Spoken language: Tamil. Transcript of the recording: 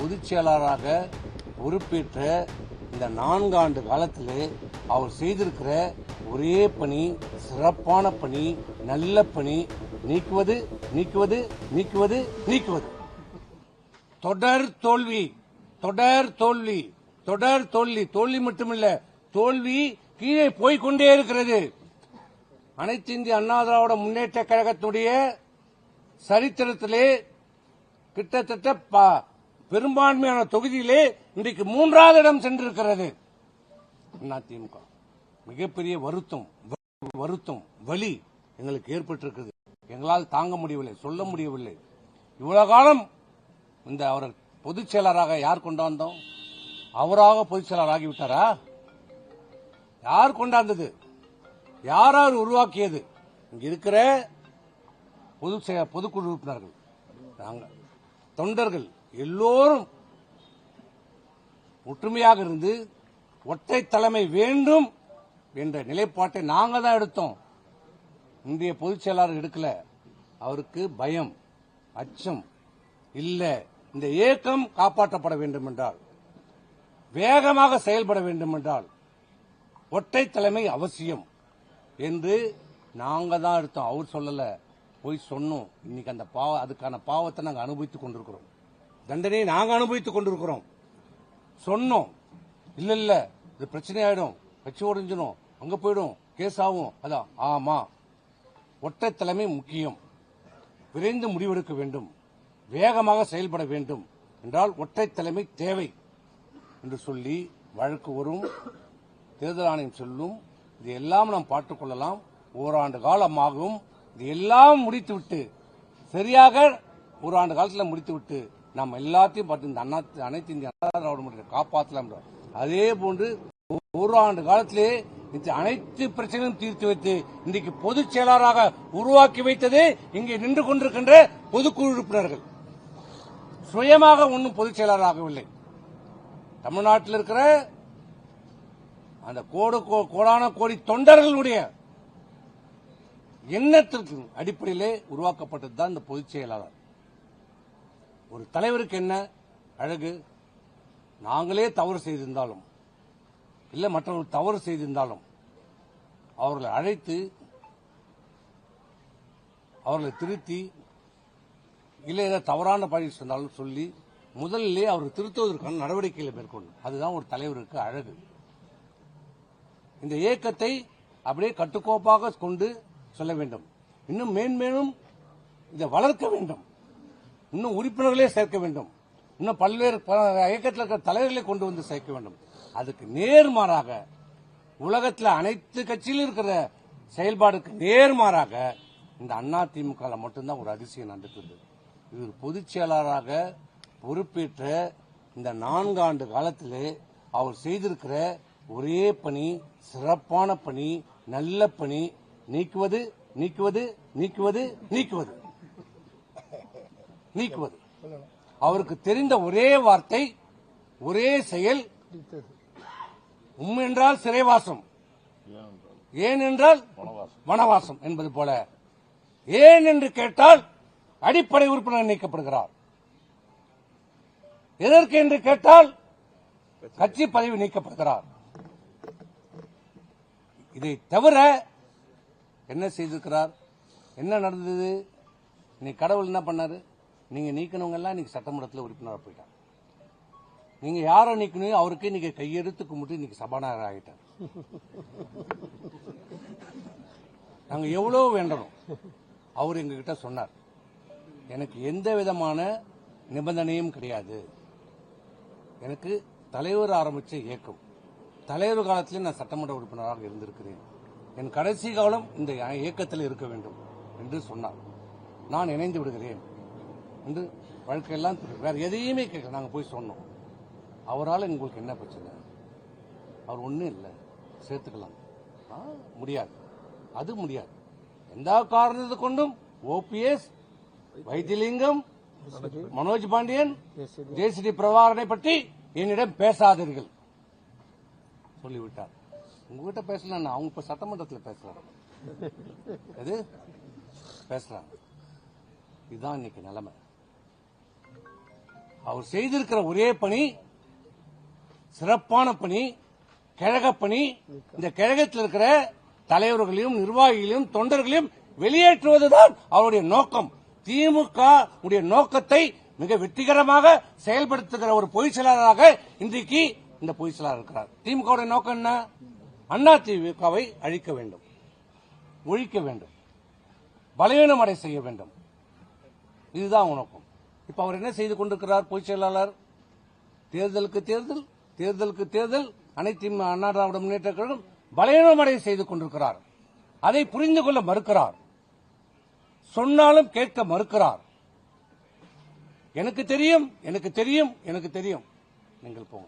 பொதுச் செயலாளராக பொறுப்பேற்ற இந்த 4 ஆண்டு காலத்தில் அவர் செய்திருக்கிற ஒரே பணி, சிறப்பான பணி, நல்ல பணி, நீக்குவது நீக்குவது நீக்குவது நீக்குவது. தொடர் தோல்வி, தொடர் தோல்வி, தொடர் தோல்வி. தோல்வி மட்டுமில்ல, தோல்வி கீழே போய்கொண்டே இருக்கிறது. அனைத்து இந்திய அண்ணா திராவிட முன்னேற்ற கழகத்துடைய சரித்திரத்திலே கிட்டத்தட்ட பெரும்பான்மையான தொகுதியிலே இன்றைக்கு 3வது இடம் சென்றிருக்கிறது அதிமுக. மிகப்பெரிய வருத்தம் வலி எங்களுக்கு ஏற்பட்டிருக்கிறது. எங்களால் தாங்க முடியவில்லை, சொல்ல முடியவில்லை. இவ்வளவு காலம் இந்த அவர் பொதுச் செயலராக யார் கொண்டாந்தோம்? அவராக பொதுச் செயலர் ஆகிவிட்டாரா? யார் கொண்டாந்தது? யார் உருவாக்கியது? இங்க இருக்கிற பொதுக்குழு உறுப்பினர்கள், நாங்கள் தொண்டர்கள் எல்லோரும் ஒற்றுமையாக இருந்து ஒற்றை தலைமை வேண்டும் என்ற நிலைப்பாட்டை நாங்கள் தான் எடுத்தோம். இந்திய பொதுச் செயலாளர் எடுக்கல. அவருக்கு பயம், அச்சம் இல்ல. இந்த இயக்கம் காப்பாற்றப்பட வேண்டும் என்றால், வேகமாக செயல்பட வேண்டும் என்றால் ஒற்றை தலைமை அவசியம் என்று நாங்க தான் எடுத்தோம். அவர் சொல்லல, போய் சொன்னோம். இன்னைக்கு அந்த அதுக்கான பாவத்தை நாங்கள் அனுபவித்துக் கொண்டிருக்கிறோம். தண்டனையை நாங்கள் அனுபவித்துக் கொண்டிருக்கிறோம். சொன்னோம், இல்ல இல்ல இது பிரச்சனை ஆயிடும், கட்சி உடைஞ்சிடும், அங்க போயிடும், கேஸ் ஆகும். அதான் ஆமா, ஒற்றை தலைமை முக்கியம். விரைந்து முடிவெடுக்க வேண்டும், வேகமாக செயல்பட வேண்டும் என்றால் ஒற்றை தலைமை தேவை என்று சொல்லி வழக்கு வரும், தேர்தல் ஆணையம் சொல்லும். இது எல்லாம் நாம் பார்த்துக் கொள்ளலாம். ஓராண்டு காலமாகும். இது எல்லாம் முடித்துவிட்டு, சரியாக ஓராண்டு காலத்தில் முடித்துவிட்டு நாம் எல்லாத்தையும் பார்த்து இந்த அனைத்து இந்திய அண்ணா திராவிட முன்னேற்ற காப்பாற்றலாம். அதே போன்று ஓராண்டு காலத்திலே அனைத்து பிரச்சனையும் தீர்த்து வைத்து இன்றைக்கு பொதுச் செயலாளராக உருவாக்கி வைத்தது இங்கே நின்று கொண்டிருக்கின்ற பொதுக்குழு உறுப்பினர்கள். சுயமாக ஒன்றும் பொதுச் செயலாளராகவில்லை. தமிழ்நாட்டில் இருக்கிற அந்த கோடான கோடி தொண்டர்களுடைய எண்ணத்திற்கு அடிப்படையிலே உருவாக்கப்பட்டது தான் இந்த பொதுச் செயலாளர். ஒரு தலைவருக்கு என்ன அழகு? நாங்களே தவறு செய்திருந்தாலும், இல்ல மற்றவர்கள் தவறு செய்திருந்தாலும் அவர்களை அழைத்து, அவர்களை திருத்தி, இல்லை ஏதாவது தவறான பழி சொன்னாலும் சொல்லி முதலிலே அவர்கள் திருத்துவதற்கான நடவடிக்கைகளை மேற்கொள்ளும். அதுதான் ஒரு தலைவருக்கு அழகு. இந்த இயக்கத்தை அப்படியே கட்டுக்கோப்பாக கொண்டு சொல்ல வேண்டும். இன்னும் மேன்மேலும் இதை வளர்க்க வேண்டும். இன்னும் உறுப்பினர்களே சேர்க்க வேண்டும். இன்னும் பல்வேறு இயக்கத்தில் இருக்கிற தலைவர்களை கொண்டு வந்து சேர்க்க வேண்டும். அதுக்கு நேர்மாறாக உலகத்தில் அனைத்து கட்சியிலும் இருக்கிற செயல்பாடுக்கு நேர்மாறாக இந்த அதிமுக மட்டும்தான் ஒரு அதிசயம் நடந்துட்டு. இவர் பொதுச் செயலாளராக பொறுப்பேற்ற இந்த 4 ஆண்டு காலத்திலே அவர் செய்திருக்கிற ஒரே பணி, சிறப்பான பணி, நல்ல பணி, நீக்குவது நீக்குவது நீக்குவது நீக்குவது நீக்குவது. அவருக்கு தெரிந்த ஒரே வார்த்தை, ஒரே செயல், என்றால் சிறைவாசம், ஏன் என்றால் வனவாசம் என்பது போல. ஏன் என்று கேட்டால் அடிப்படை உறுப்பினர் நீக்கப்படுகிறார். எதற்கு என்று கேட்டால் கட்சி பதவி நீக்கப்படுகிறார். இதை தவிர என்ன செய்திருக்கிறார்? என்ன நடந்தது? நீ கடவுள் என்ன பண்ணாரு? நீங்க நீக்கணவங்க எல்லாம் இன்னைக்கு சட்டமன்றத்தில் உறுப்பினராக போயிட்டாங்க. நீங்க யாரை நீக்கணும்? அவருக்கு நீங்க கையெடுத்து கும்பிட்டு இன்னைக்கு சபாநாயகர் ஆகிட்டார். நாங்க எவ்வளவு வேண்டணும். அவர் எங்ககிட்ட சொன்னார், எனக்கு எந்த விதமான நிபந்தனையும் கிடையாது. எனக்கு தலைவர் ஆரம்பிச்ச இயக்கம், தலைவர் காலத்திலே நான் சட்டமன்ற உறுப்பினராக இருந்திருக்கிறேன். என் கடைசி காலம் இந்த இயக்கத்தில் இருக்க வேண்டும் என்று சொன்னார். நான் இணைந்து விடுகிறேன் என்று வழக்கெல்லாம் வேற எதையுமே கேட்க நாங்கள் போய் சொன்னோம். அவரால் உங்களுக்கு என்ன பிரச்சனை? அவர் ஒன்றும் இல்லை, சேர்த்துக்கலாம். முடியாது, அது முடியாது. எந்த காரணத்தை கொண்டும் ஓபிஎஸ், வைத்திலிங்கம், மனோஜ் பாண்டியன், ஜேசிடி பிரபாகரனை பற்றி என்னிடம் பேசாதீர்கள் சொல்லிவிட்டார். உங்ககிட்ட பேசலாம், அவங்க இப்ப சட்டமன்றத்தில் பேசுறாங்க. அது பேசுறாங்க. இதுதான் இன்னைக்கு நிலைமை. அவர் செய்திருக்கிற ஒரே பணி சிறப்பான பணி, கழக பணி. இந்த கழகத்தில் இருக்கிற தலைவர்களையும் நிர்வாகிகளையும் தொண்டர்களையும் வெளியேற்றுவதுதான் அவருடைய நோக்கம். திமுக உடைய நோக்கத்தை மிக வெற்றிகரமாக செயல்படுத்துகிற ஒரு பொதுச் செயலாளராக இன்றைக்கு இந்த பொதுச் செயலாளர் இருக்கிறார். திமுக நோக்கம் என்ன? அண்ணா திமுகவை அழிக்க வேண்டும், ஒழிக்க வேண்டும், பலவீனமடை செய்ய வேண்டும். இதுதான் நோக்கம். இப்ப அவர் என்ன செய்து கொண்டிருக்கிறார்? பொதுச் செயலாளர் தேர்தலுக்கு தேர்தல், தேர்தலுக்கு தேர்தல், அனைத்து அண்ணா திராவிட முன்னேற்ற கழகம் பலவீனமடை செய்து கொண்டிருக்கிறார். அதை புரிந்து கொள்ள மறுக்கிறார். சொன்னாலும் கேட்க மறுக்கிறார். எனக்கு தெரியும், எனக்கு தெரியும், எனக்கு தெரியும். நீங்கள் போங்க.